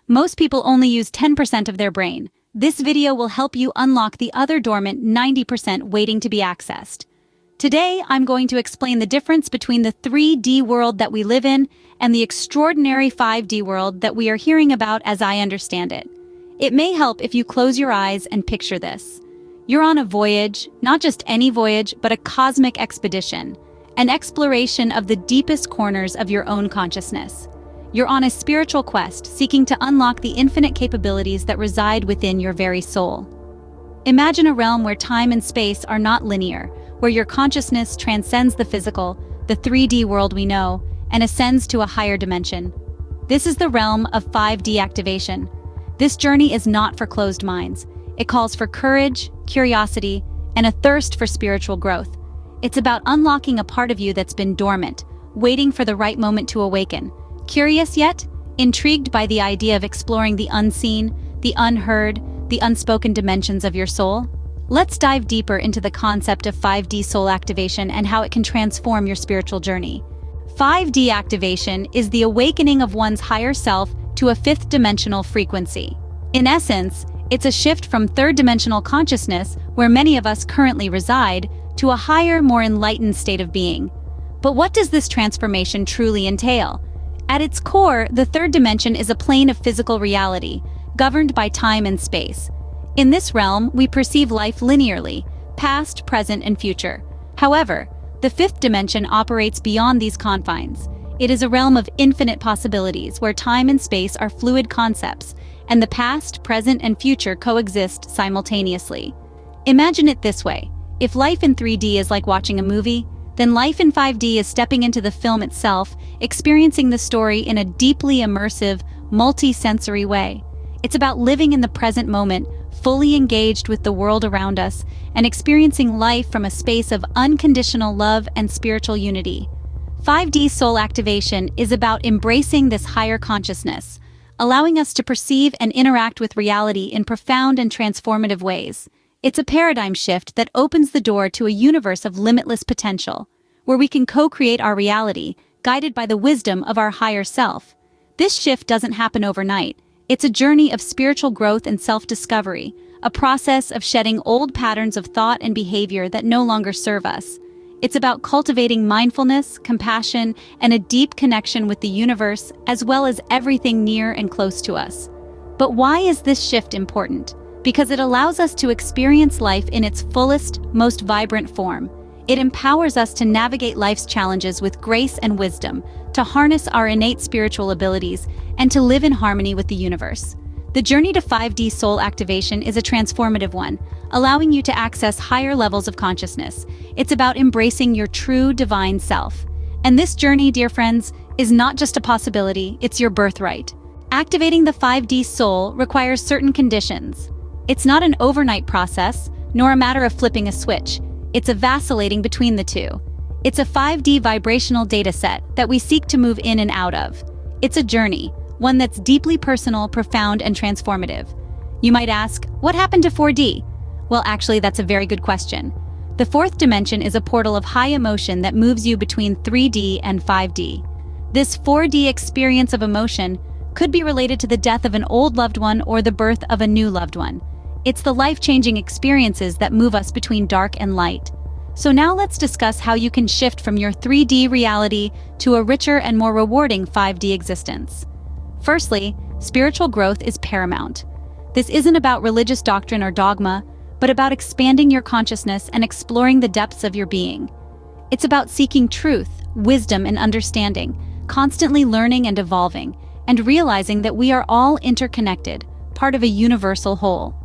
Most people only use 10% of their brain. This video will help you unlock the other dormant 90% waiting to be accessed. Today, I'm going to explain the difference between the 3D world that we live in and the extraordinary 5D world that we are hearing about as I understand it. It may help if you close your eyes and picture this. You're on a voyage, not just any voyage, but a cosmic expedition, an exploration of the deepest corners of your own consciousness. You're on a spiritual quest, seeking to unlock the infinite capabilities that reside within your very soul. Imagine a realm where time and space are not linear, where your consciousness transcends the physical, the 3D world we know, and ascends to a higher dimension. This is the realm of 5D activation. This journey is not for closed minds. It calls for courage, curiosity, and a thirst for spiritual growth. It's about unlocking a part of you that's been dormant, waiting for the right moment to awaken. Curious yet? Intrigued by the idea of exploring the unseen, the unheard, the unspoken dimensions of your soul? Let's dive deeper into the concept of 5D soul activation and how it can transform your spiritual journey. 5D activation is the awakening of one's higher self to a fifth-dimensional frequency. In essence, it's a shift from third-dimensional consciousness, where many of us currently reside, to a higher, more enlightened state of being. But what does this transformation truly entail? At its core, the third dimension is a plane of physical reality, governed by time and space. In this realm, we perceive life linearly, past, present, and future. However, the fifth dimension operates beyond these confines. It is a realm of infinite possibilities, where time and space are fluid concepts, and the past, present, and future coexist simultaneously. Imagine it this way. If life in 3D is like watching a movie, then life in 5D is stepping into the film itself, experiencing the story in a deeply immersive, multi-sensory way. It's about living in the present moment, fully engaged with the world around us, and experiencing life from a space of unconditional love and spiritual unity. 5D soul activation is about embracing this higher consciousness, allowing us to perceive and interact with reality in profound and transformative ways. It's a paradigm shift that opens the door to a universe of limitless potential, where we can co-create our reality, guided by the wisdom of our higher self. This shift doesn't happen overnight. It's a journey of spiritual growth and self-discovery, a process of shedding old patterns of thought and behavior that no longer serve us. It's about cultivating mindfulness, compassion, and a deep connection with the universe, as well as everything near and close to us. But why is this shift important? Because it allows us to experience life in its fullest, most vibrant form. It empowers us to navigate life's challenges with grace and wisdom, to harness our innate spiritual abilities, and to live in harmony with the universe. The journey to 5D soul activation is a transformative one, allowing you to access higher levels of consciousness. It's about embracing your true divine self. And this journey, dear friends, is not just a possibility, it's your birthright. Activating the 5D soul requires certain conditions. It's not an overnight process, nor a matter of flipping a switch. It's a vacillating between the two. It's a 5D vibrational data set that we seek to move in and out of. It's a journey, one that's deeply personal, profound, and transformative. You might ask, what happened to 4D? Well, actually, that's a very good question. The fourth dimension is a portal of high emotion that moves you between 3D and 5D. This 4D experience of emotion could be related to the death of an old loved one or the birth of a new loved one. It's the life-changing experiences that move us between dark and light. So now let's discuss how you can shift from your 3D reality to a richer and more rewarding 5D existence. Firstly, spiritual growth is paramount. This isn't about religious doctrine or dogma, but about expanding your consciousness and exploring the depths of your being. It's about seeking truth, wisdom, and understanding, constantly learning and evolving, and realizing that we are all interconnected, part of a universal whole.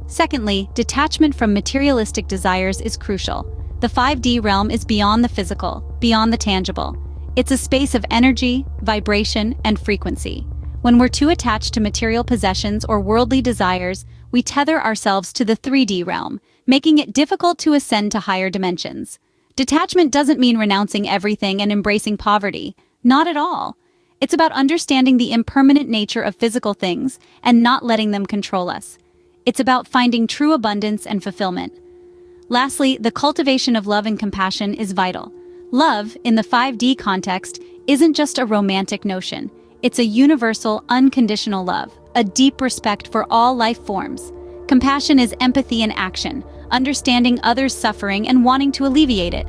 Secondly, detachment from materialistic desires is crucial. The 5D realm is beyond the physical, beyond the tangible. It's a space of energy, vibration, and frequency. When we're too attached to material possessions or worldly desires, we tether ourselves to the 3D realm, making it difficult to ascend to higher dimensions. Detachment doesn't mean renouncing everything and embracing poverty. Not at all. It's about understanding the impermanent nature of physical things and not letting them control us. It's about finding true abundance and fulfillment. Lastly, the cultivation of love and compassion is vital. Love, in the 5D context, isn't just a romantic notion. It's a universal, unconditional love, a deep respect for all life forms. Compassion is empathy in action, understanding others' suffering and wanting to alleviate it.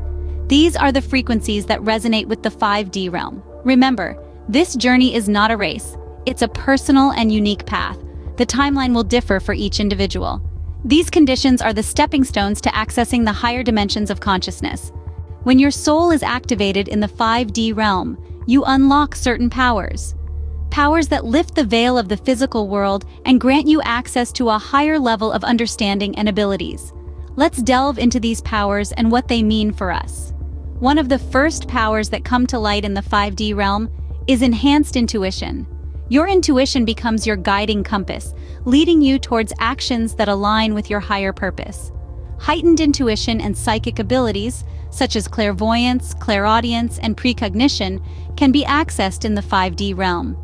These are the frequencies that resonate with the 5D realm. Remember, this journey is not a race. It's a personal and unique path. The timeline will differ for each individual. These conditions are the stepping stones to accessing the higher dimensions of consciousness. When your soul is activated in the 5D realm, you unlock certain powers. Powers that lift the veil of the physical world and grant you access to a higher level of understanding and abilities. Let's delve into these powers and what they mean for us. One of the first powers that come to light in the 5D realm is enhanced intuition. Your intuition becomes your guiding compass, leading you towards actions that align with your higher purpose. Heightened intuition and psychic abilities, such as clairvoyance, clairaudience, and precognition, can be accessed in the 5D realm.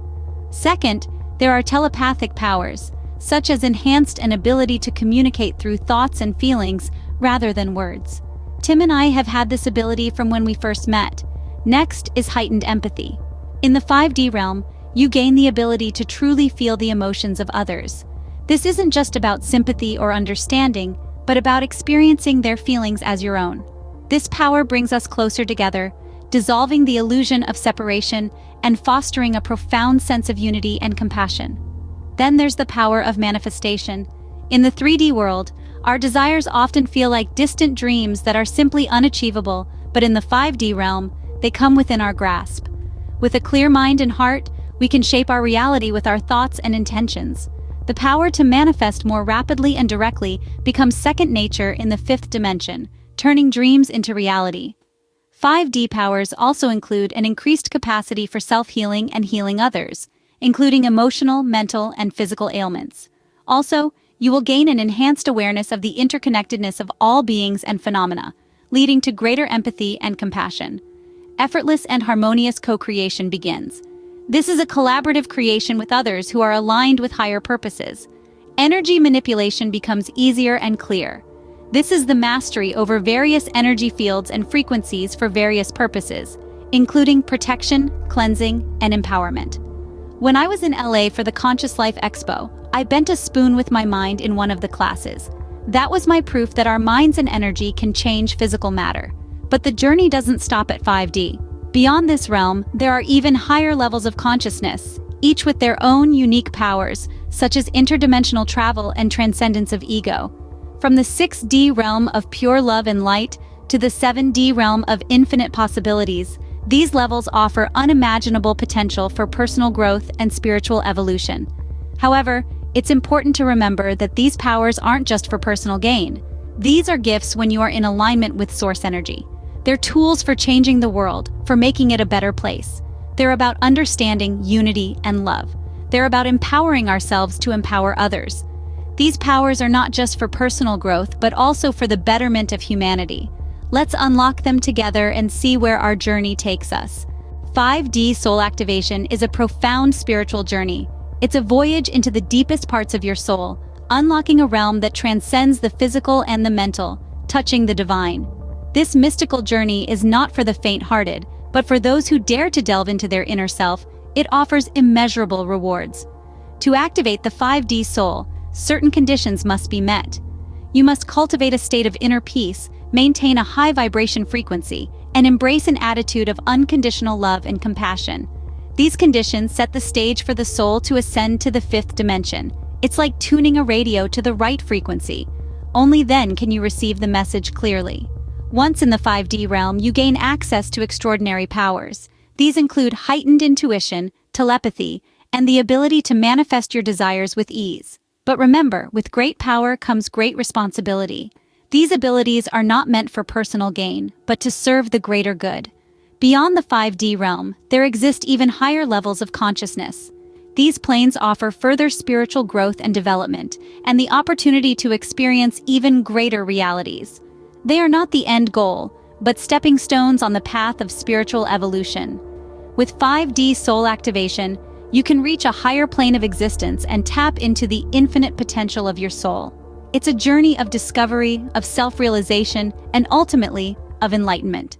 Second, there are telepathic powers, such as enhanced an ability to communicate through thoughts and feelings rather than words. Tim and I have had this ability from when we first met. Next is heightened empathy. In the 5D realm, you gain the ability to truly feel the emotions of others. This isn't just about sympathy or understanding, but about experiencing their feelings as your own. This power brings us closer together, dissolving the illusion of separation and fostering a profound sense of unity and compassion. Then there's the power of manifestation. In the 3D world, our desires often feel like distant dreams that are simply unachievable, but in the 5D realm, they come within our grasp. With a clear mind and heart, we can shape our reality with our thoughts and intentions. The power to manifest more rapidly and directly becomes second nature in the 5th dimension, turning dreams into reality. 5D powers also include an increased capacity for self-healing and healing others, including emotional, mental, and physical ailments. Also, you will gain an enhanced awareness of the interconnectedness of all beings and phenomena, leading to greater empathy and compassion. Effortless and harmonious co-creation begins. This is a collaborative creation with others who are aligned with higher purposes. Energy manipulation becomes easier and clear. This is the mastery over various energy fields and frequencies for various purposes, including protection, cleansing, and empowerment. When I was in LA for the Conscious Life Expo, I bent a spoon with my mind in one of the classes. That was my proof that our minds and energy can change physical matter. But the journey doesn't stop at 5D. Beyond this realm, there are even higher levels of consciousness, each with their own unique powers, such as interdimensional travel and transcendence of ego. From the 6D realm of pure love and light to the 7D realm of infinite possibilities, these levels offer unimaginable potential for personal growth and spiritual evolution. However, it's important to remember that these powers aren't just for personal gain. These are gifts when you are in alignment with source energy. They're tools for changing the world, for making it a better place. They're about understanding, unity, and love. They're about empowering ourselves to empower others. These powers are not just for personal growth, but also for the betterment of humanity. Let's unlock them together and see where our journey takes us. 5D soul activation is a profound spiritual journey. It's a voyage into the deepest parts of your soul, unlocking a realm that transcends the physical and the mental, touching the divine. This mystical journey is not for the faint-hearted, but for those who dare to delve into their inner self. It offers immeasurable rewards. To activate the 5D soul, certain conditions must be met. You must cultivate a state of inner peace, maintain a high vibration frequency, and embrace an attitude of unconditional love and compassion. These conditions set the stage for the soul to ascend to the 5th dimension. It's like tuning a radio to the right frequency. Only then can you receive the message clearly. Once in the 5D realm, you gain access to extraordinary powers. These include heightened intuition, telepathy, and the ability to manifest your desires with ease. But remember, with great power comes great responsibility. These abilities are not meant for personal gain, but to serve the greater good. Beyond the 5D realm, there exist even higher levels of consciousness. These planes offer further spiritual growth and development, and the opportunity to experience even greater realities. They are not the end goal, but stepping stones on the path of spiritual evolution. With 5D soul activation, you can reach a higher plane of existence and tap into the infinite potential of your soul. It's a journey of discovery, of self-realization, and ultimately, of enlightenment.